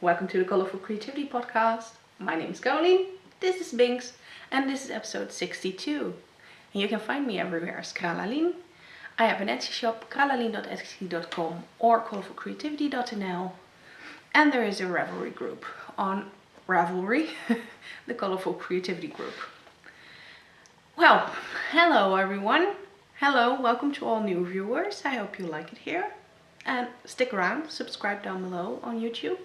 welcome to the Colourful Creativity podcast. My name is Carolien, this is Binks, and this is episode 62. And you can find me everywhere as Kralalien. I have an Etsy shop, Carolien.etsy.com or colourfulcreativity.nl, and there is a Ravelry group on Ravelry, the Colourful Creativity group. Well, hello everyone. Hello, welcome to all new viewers. I hope you like it here. And stick around, subscribe down below on YouTube.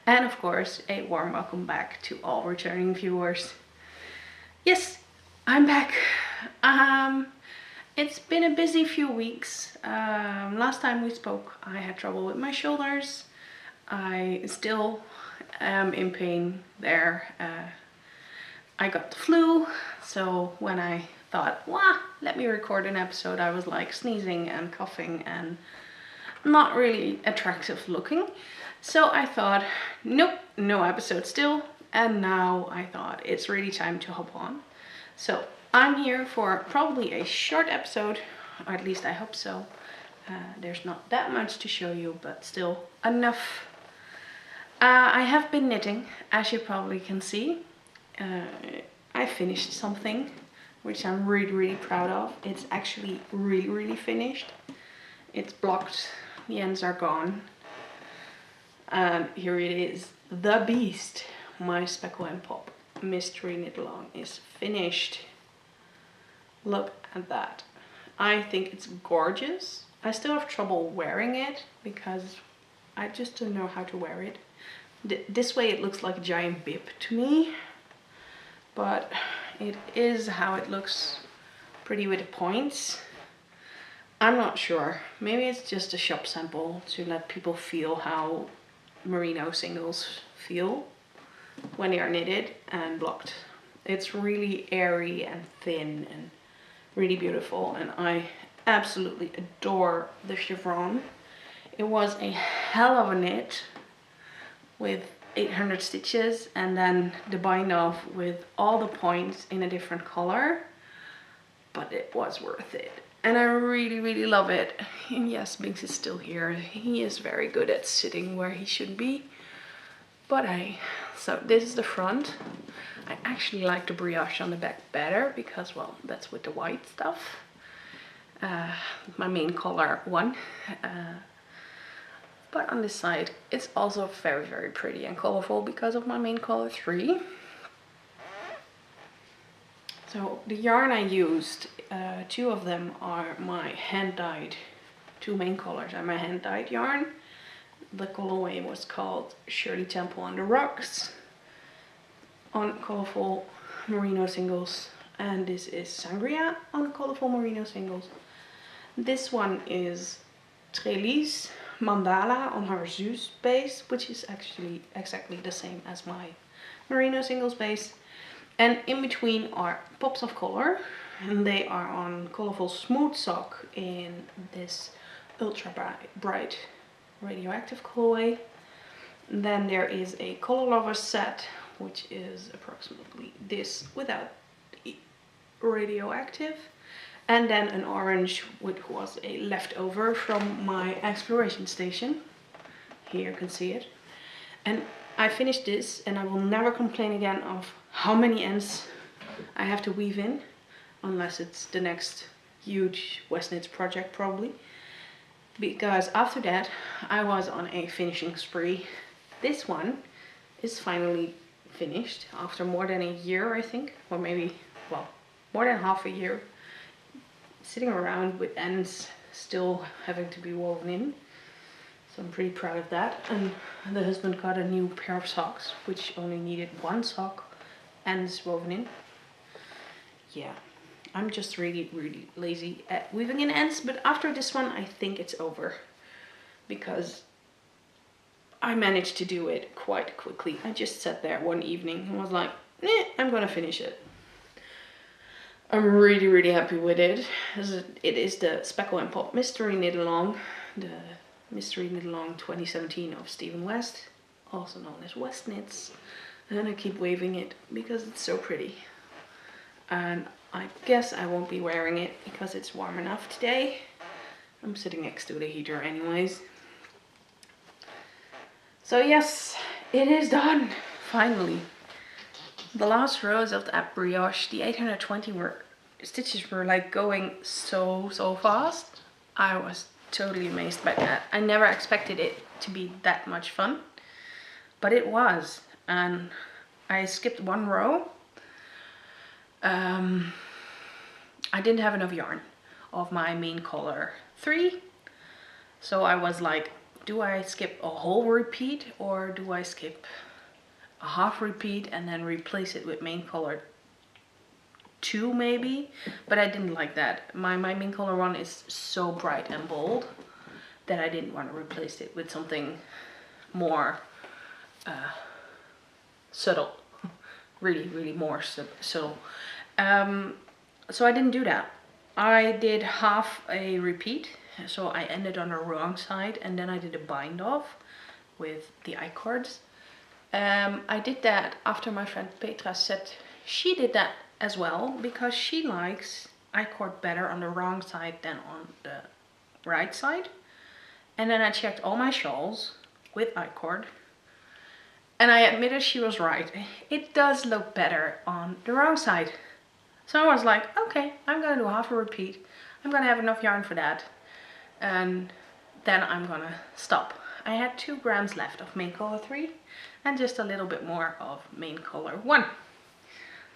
And of course, a warm welcome back to all returning viewers. Yes, I'm back. It's been a busy few weeks. Last time we spoke, I had trouble with my shoulders. I still am in pain there. I got the flu, so when I thought, let me record an episode, I was like sneezing and coughing and not really attractive looking. So I thought, nope, no episode still. And now I thought it's really time to hop on. So I'm here for probably a short episode, or at least I hope so. There's not that much to show you, but still enough. I have been knitting, as you probably can see. I finished something, which I'm really proud of. It's actually really finished. It's blocked. The ends are gone. And here it is. The Beast. My Speckle and Pop mystery knit along is finished. Look at that. I think it's gorgeous. I still have trouble wearing it because I just don't know how to wear it. This way it looks like a giant bib to me. But it is how it looks, pretty with the points. I'm not sure. Maybe it's just a shop sample to let people feel how merino singles feel when they are knitted and blocked. It's really airy and thin and really beautiful, and I absolutely adore the chevron. It was a hell of a knit with 800 stitches and then the bind off with all the points in a different color, but it was worth it. And I really love it. And yes, Binks is still here. He is very good at sitting where he should be. But so this is the front. I actually like the brioche on the back better because, well, that's with the white stuff. My main color one. But on this side, it's also very pretty and colorful because of my main color 3. So the yarn I used, 2 of them are my hand-dyed, 2 main colors are my hand-dyed yarn. The colorway was called Shirley Temple on the Rocks on Colourful Merino Singles, and this is Sangria on Colourful Merino Singles. This one is Trellis Mandala on her Zeus base, which is actually exactly the same as my Merino Singles base. And in between are pops of color, and they are on Colourful Smooth Sock in this ultra bright radioactive colorway. Then there is a Color Lovers set, which is approximately this without the radioactive. And then an orange, which was a leftover from my exploration station. Here you can see it. And I finished this, and I will never complain again of how many ends I have to weave in, unless it's the next huge West Knits project probably. Because after that I was on a finishing spree. This one is finally finished after more than a year, I think, or maybe, well, more than half a year sitting around with ends still having to be woven in. So I'm pretty proud of that. And the husband got a new pair of socks, which only needed 1 sock ends woven in. Yeah, I'm just really lazy at weaving in ends, but after this one I think it's over because I managed to do it quite quickly. I just sat there one evening and was like, I'm gonna finish it. I'm really happy with it. It is the Speckle and Pop Mystery Knit Along, the Mystery Knit Along 2017 of Stephen West, also known as West Knits. And I keep waving it because it's so pretty. And I guess I won't be wearing it because it's warm enough today. I'm sitting next to the heater anyways. So yes, It is done, finally. The last rows of that brioche, the 820 stitches were like going so fast. I was totally amazed by that. I never expected it to be that much fun, but it was. And I skipped one row. I didn't have enough yarn of my main color 3, so I was like, do I skip a whole repeat or do I skip a half repeat and then replace it with main color 2 maybe? But I didn't like that. My main color 1 is so bright and bold that I didn't want to replace it with something more subtle. really more subtle. So I didn't do that. I did half a repeat, so I ended on the wrong side, and then I did a bind off with the I-cords. I did that after my friend Petra said she did that as well, because she likes I-cord better on the wrong side than on the right side. And then I checked all my shawls with I-cord, and I admitted she was right. It does look better on the wrong side. So I was like, okay, I'm gonna do half a repeat. I'm gonna have enough yarn for that. And then I'm gonna stop. I had 2 grams left of main color 3 and just a little bit more of main color 1.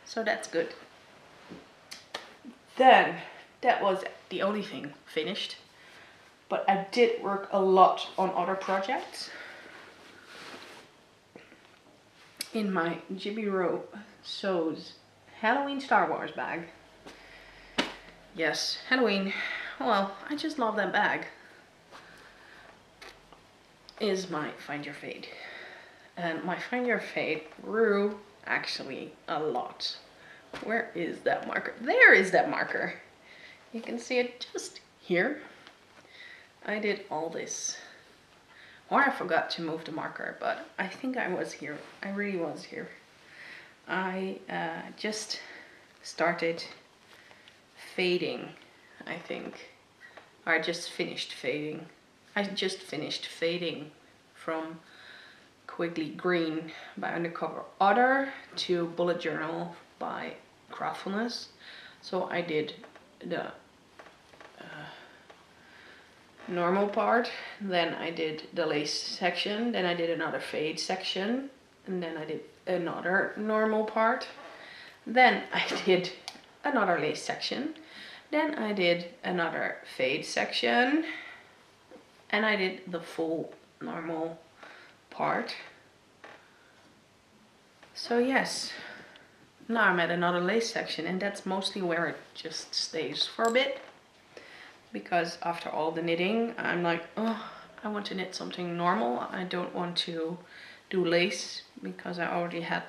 So that's good. Then that was the only thing finished. But I did work a lot on other projects. In my Jibby Row Sews Halloween Star Wars bag. Yes, Halloween. Well, I just love that bag. Is my Find Your Fade. And my Find Your Fade grew actually a lot. Where is that marker? There is that marker. You can see it just here. I did all this. Or I forgot to move the marker, but I think I was here. I really was here. I just started fading, I think. Or I just finished fading. I just finished fading from Quigley Green by Undercover Otter to Bullet Journal by Craftfulness. So I did the normal part, then I did the lace section, then I did another fade section, and then I did another normal part, then I did another lace section, then I did another fade section, and I did the full normal part. So yes, now I'm at another lace section, and that's mostly where it just stays for a bit, because after all the knitting I'm like, oh, I want to knit something normal. I don't want to do lace because I already had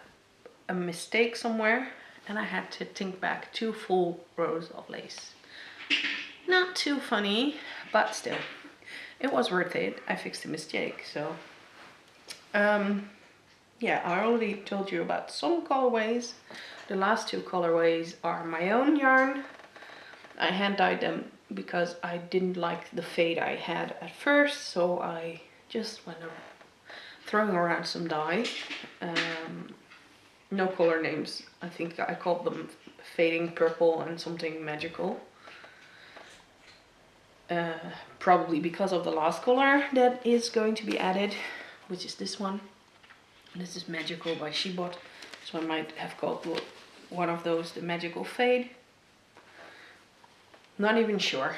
a mistake somewhere and I had to think back 2 full rows of lace. Not too funny, but still, it was worth it. I fixed a mistake. So yeah, I already told you about some colorways. The last 2 colorways are my own yarn. I hand dyed them because I didn't like the fade I had at first, so I just went throwing around some dye. No color names. I think I called them Fading Purple and something magical. Probably because of the last color that is going to be added, which is this one. This is Magical by Shebot, so I might have called one of those the Magical Fade. Not even sure.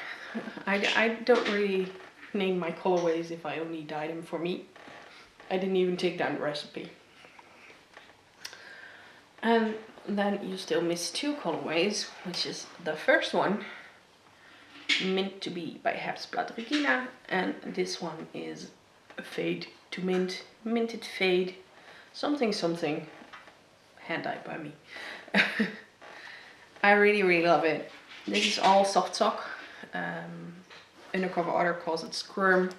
I don't really name my colorways if I only dye them for me. I didn't even take down the recipe. And then you still miss 2 colorways, which is the first one, Mint to Be by Herbstblatt Regina, and this one is Fade to Mint, Minted Fade, something something, hand dyed by me. I really love it. This is all soft sock. Undercover Otter calls it Squirm.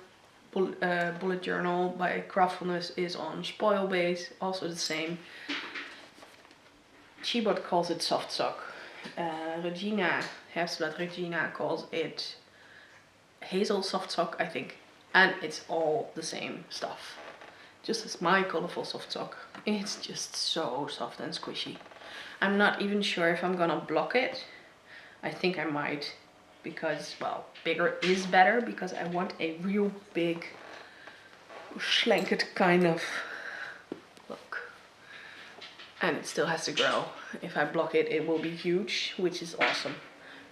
Bullet Journal by Craftfulness is on spoil base, also the same. Shebot calls it soft sock. Regina, Herbstblatt Regina calls it hazel soft sock, I think. And it's all the same stuff. just as my Colourful soft sock. It's just so soft and squishy. I'm not even sure if I'm gonna block it. I think I might, because, well, bigger is better, because I want a real big slanket kind of look. And it still has to grow. If I block it, it will be huge, which is awesome.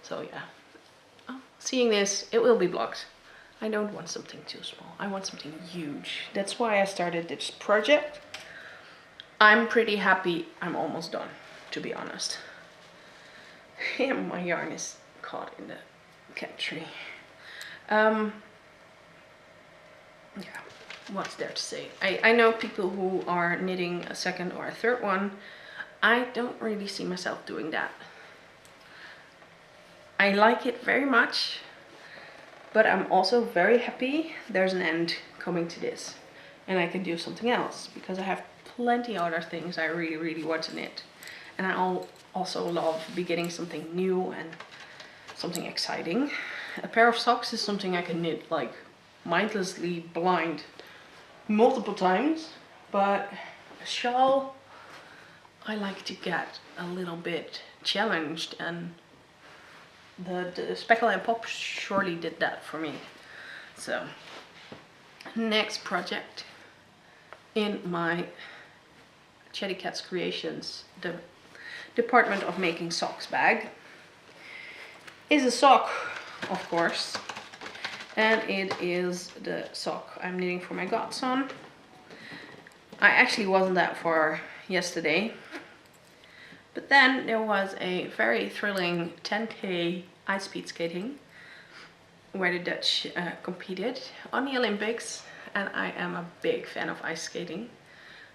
So yeah, seeing this, it will be blocked. I don't want something too small. I want something huge. That's why I started this project. I'm pretty happy I'm almost done, to be honest. And my yarn is caught in the cat tree. Yeah, what's there to say? I know people who are knitting a second or a third one. I don't really see myself doing that. I like it very much, but I'm also very happy there's an end coming to this and I can do something else, because I have plenty other things I really want to knit. And I also love beginning something new and something exciting. A pair of socks is something I can knit like mindlessly blind multiple times, but a shawl, I like to get a little bit challenged, and the Speckle and Pop surely did that for me. So, next project in my Chatty Cats Creations, the Department of Making Socks bag, is a sock, of course. And it is the sock I'm knitting for my godson. I actually wasn't that far yesterday. But then there was a very thrilling 10K ice speed skating where the Dutch competed on the Olympics, and I am a big fan of ice skating.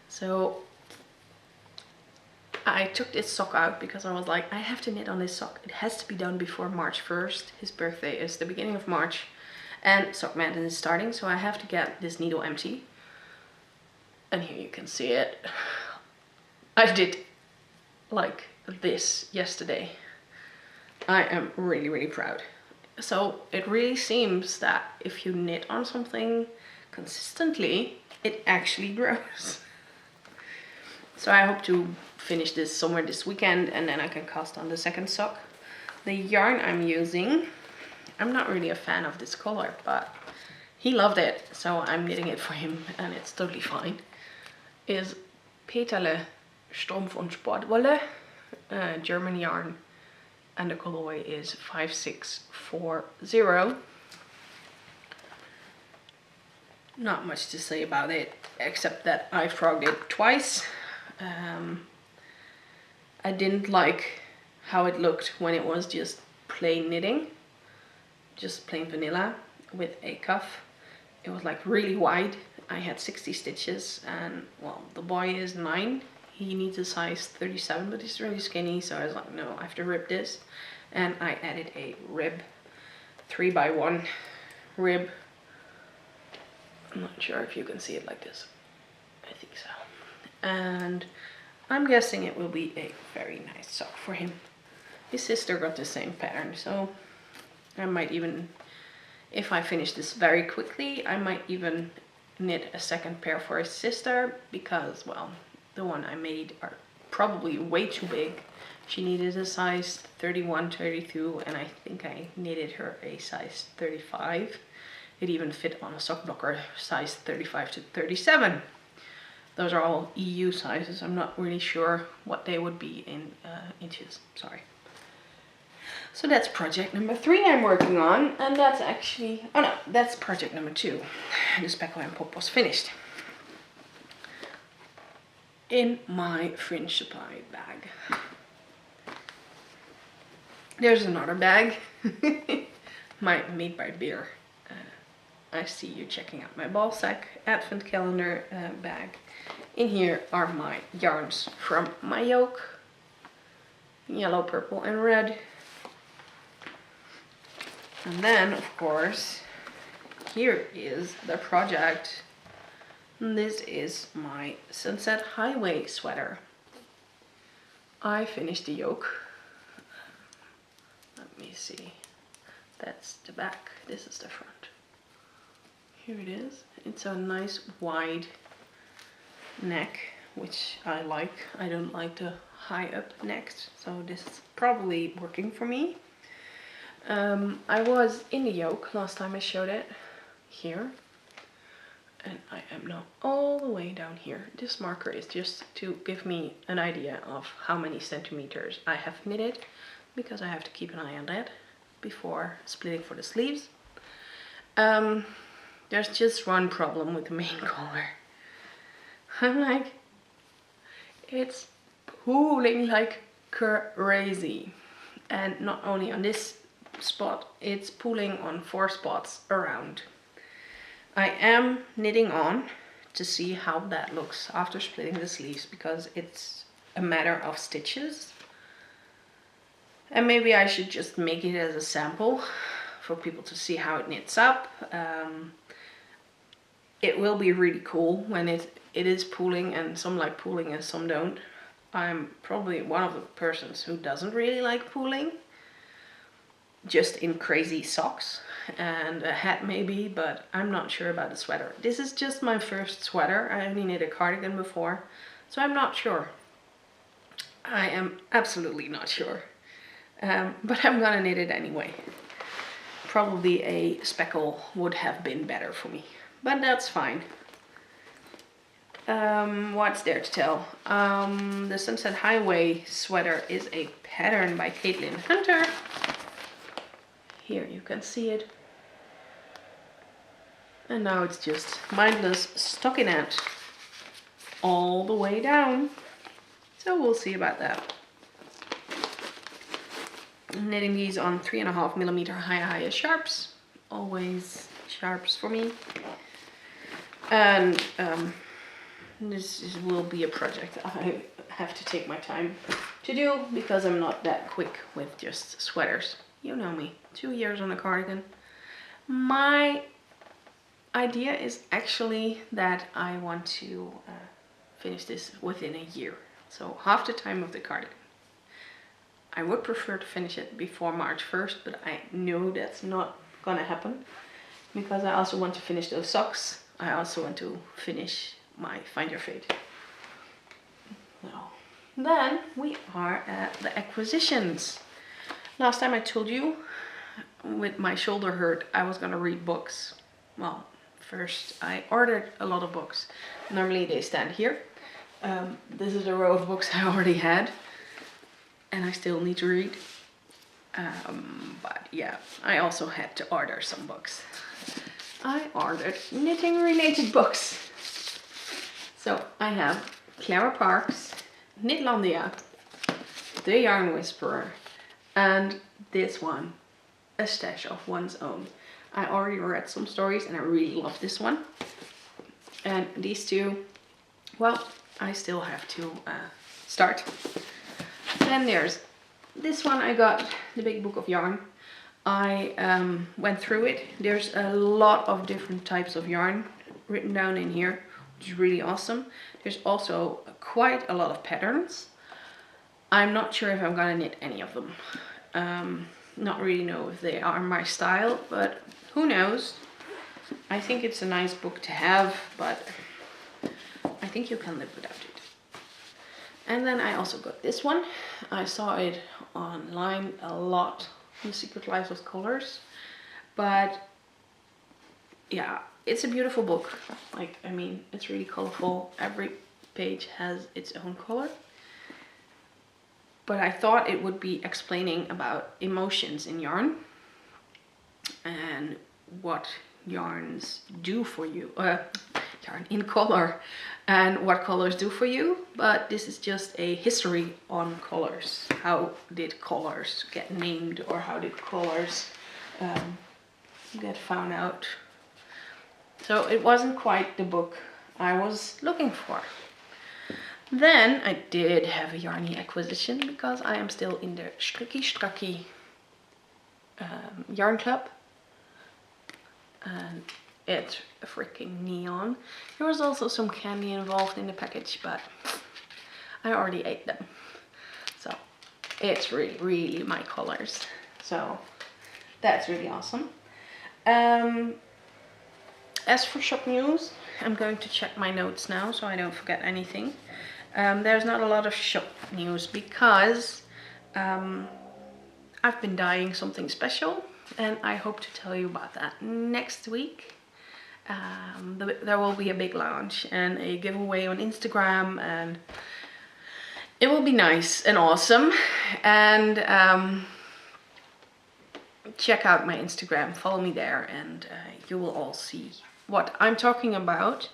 So I took this sock out because I was like, I have to knit on this sock. It has to be done before March 1st. His birthday is the beginning of March and Sock Madness is starting, so I have to get this needle empty. And here you can see it. I did like this yesterday. I am really proud. So it really seems that if you knit on something consistently, it actually grows. So I hope to finish this somewhere this weekend, and then I can cast on the second sock. The yarn I'm using, I'm not really a fan of this color, but he loved it, so I'm knitting it for him, and it's totally fine. Is Petale Strumpf und Sportwolle, German yarn, and the colorway is 5640. Not much to say about it, except that I frogged it twice. I didn't like how it looked when it was just plain knitting, just plain vanilla with a cuff. It was like really wide. I had 60 stitches, and well, the boy is 9. He needs a size 37, but he's really skinny, so I was like, no, I have to rib this. And I added a rib, 3x1 rib. I'm not sure if you can see it like this. I think so. And I'm guessing it will be a very nice sock for him. His sister got the same pattern, so I might even, if I finish this very quickly, I might even knit a second pair for his sister, because, well, the one I made are probably way too big. She needed a size 31, 32, and I think I knitted her a size 35. It even fit on a sock blocker size 35 to 37. Those are all EU sizes. I'm not really sure what they would be in inches, sorry. So that's project number 3 I'm working on, and that's actually, oh no, that's project number 2. The Speckle and Pop was finished. In my fringe supply bag. There's another bag, my Made by Beer. I see you checking out my ball sack advent calendar bag. In here are my yarns from my yoke, yellow, purple and red. And then, of course, here is the project. This is my Sunset Highway sweater. I finished the yoke. Let me see. That's the back. This is the front. Here it is. It's a nice wide neck, which I like. I don't like the high up necks, so this is probably working for me. I was in the yoke last time I showed it, here. And I am now all the way down here. This marker is just to give me an idea of how many centimeters I have knitted, because I have to keep an eye on that before splitting for the sleeves. There's just one problem with the main collar. I'm like, it's pulling like crazy. And not only on this spot, it's pulling on 4 spots around. I am knitting on to see how that looks after splitting the sleeves, because it's a matter of stitches. And maybe I should just make it as a sample for people to see how it knits up. It will be really cool when it is pulling, and some like pulling and some don't. I'm probably one of the persons who doesn't really like pulling. Just in crazy socks and a hat maybe, but I'm not sure about the sweater. This is just my first sweater. I only knit a cardigan before, so I'm not sure. I am absolutely not sure. But I'm gonna knit it anyway. Probably a speckle would have been better for me, but that's fine. What's there to tell? The Sunset Highway sweater is a pattern by Caitlin Hunter. Here you can see it. And now it's just mindless stockinette all the way down. So we'll see about that. I'm knitting these on 3.5mm high sharps. Always sharps for me. And this will be a project I have to take my time to do, because I'm not that quick with just sweaters. You know me, 2 years on a cardigan. My idea is actually that I want to finish this within a year. So half the time of the cardigan. I would prefer to finish it before March 1st, but I know that's not gonna happen, because I also want to finish those socks. I also want to finish my Find Your Fate. Now, then we are at the acquisitions. Last time I told you, with my shoulder hurt, I was gonna read books. Well, first I ordered a lot of books. Normally they stand here. This is a row of books I already had, and I still need to read. But yeah, I also had to order some books. I ordered knitting related books. So I have Clara Parks, Knitlandia, The Yarn Whisperer, and this one, A Stash of One's Own. I already read some stories and I really love this one. And these two, well, I still have to start. Then there's this one. I got the Big Book of Yarn. I went through it. There's a lot of different types of yarn written down in here, which is really awesome. There's also quite a lot of patterns. I'm not sure if I'm gonna knit any of them. Not really know if they are my style, but who knows. I think it's a nice book to have, but I think you can live without it. And then I also got this one. I saw it online a lot, The Secret Lives of Colors. But yeah, it's a beautiful book. Like, I mean, it's really colorful. Every page has its own color. But I thought it would be explaining about emotions in yarn and what yarns do for you, yarn in color, and what colors do for you. But this is just a history on colors. How did colors get named, or how did colors get found out? So it wasn't quite the book I was looking for. Then I did have a Yarny acquisition, because I am still in the Strikkie Strakkie yarn club. And it's a freaking neon. There was also some candy involved in the package, but I already ate them. So it's really, really my colors. So that's really awesome. As for shop news, I'm going to check my notes now so I don't forget anything. There's not a lot of shop news because I've been dyeing something special, and I hope to tell you about that next week. There will be a big launch and a giveaway on Instagram, and it will be nice and awesome. And check out my Instagram, follow me there, and you will all see what I'm talking about.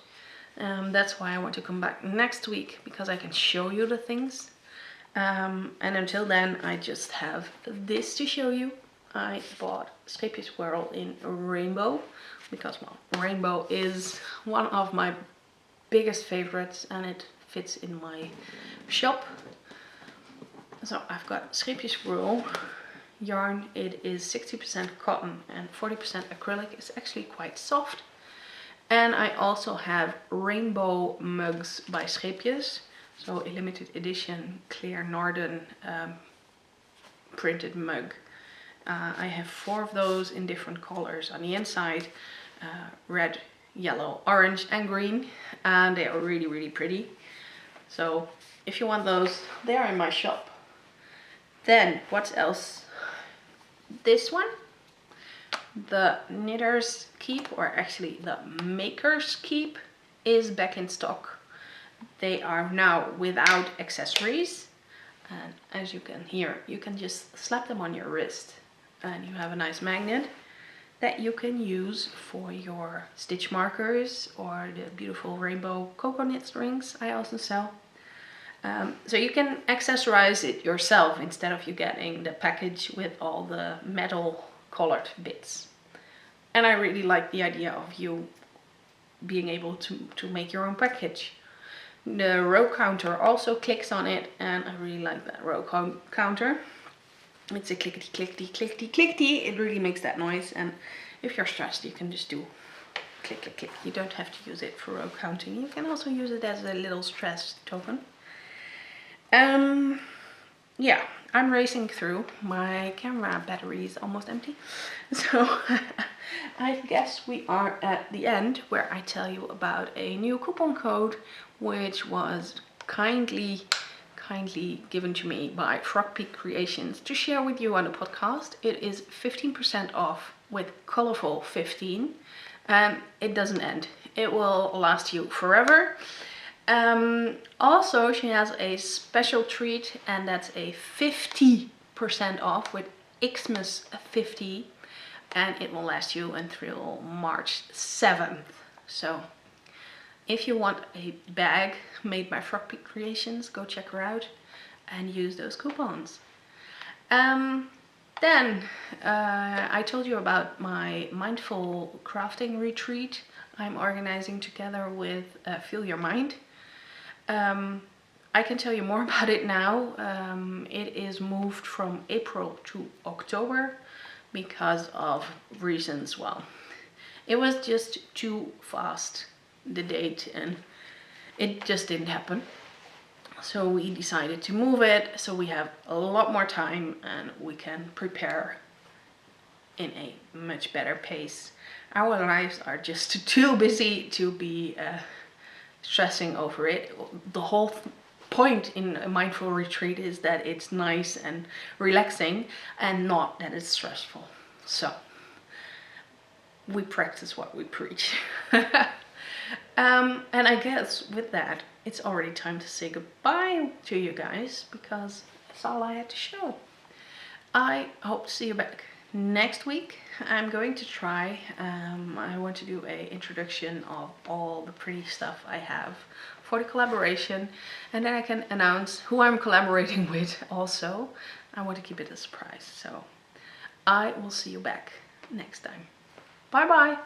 That's why I want to come back next week, because I can show you the things. And until then, I just have this to show you. I bought Scheepje Swirl in rainbow because, well, rainbow is one of my biggest favorites and it fits in my shop. So I've got Scheepje Swirl yarn. It is 60% cotton and 40% acrylic. It's actually quite soft. And I also have rainbow mugs by Scheepjes. So a limited edition clear Norden printed mug. I have 4 of those in different colors on the inside. Red, yellow, orange and green. And they are really, really pretty. So if you want those, they are in my shop. Then what else? This one. The Knitter's Keep, or actually the Maker's Keep, is back in stock. They are now without accessories, and as you can hear, you can just slap them on your wrist and you have a nice magnet that you can use for your stitch markers or the beautiful rainbow coconut strings I also sell. So you can accessorize it yourself instead of you getting the package with all the metal colored bits. And I really like the idea of you being able to make your own package. The row counter also clicks on it, and I really like that row counter. It's a clickety clickety clickety clickety. It really makes that noise, and if you're stressed you can just do click click click. You don't have to use it for row counting. You can also use it as a little stress token. Yeah, I'm racing through. My camera battery is almost empty. So I guess we are at the end where I tell you about a new coupon code which was kindly given to me by Frog Peak Creations to share with you on the podcast. It is 15% off with Colourful 15, and it doesn't end. It will last you forever. Also, she has a special treat, and that's a 50% off with Xmas 50, and it will last you until March 7th. So if you want a bag made by Frog Peak Creations, go check her out and use those coupons. Then I told you about my mindful crafting retreat I'm organizing together with Feel Your Mind. I can tell you more about it now. It is moved from April to October because of reasons. Well, it was just too fast, the date, and it just didn't happen. So we decided to move it so we have a lot more time and we can prepare in a much better pace. Our lives are just too busy to be stressing over it. The whole point in a mindful retreat is that it's nice and relaxing and not that it's stressful. So we practice what we preach. And I guess with that, it's already time to say goodbye to you guys, because that's all I had to show. I hope to see you back next week. I'm going to try, I want to do an introduction of all the pretty stuff I have for the collaboration, and then I can announce who I'm collaborating with also. I want to keep it a surprise, so I will see you back next time. Bye bye!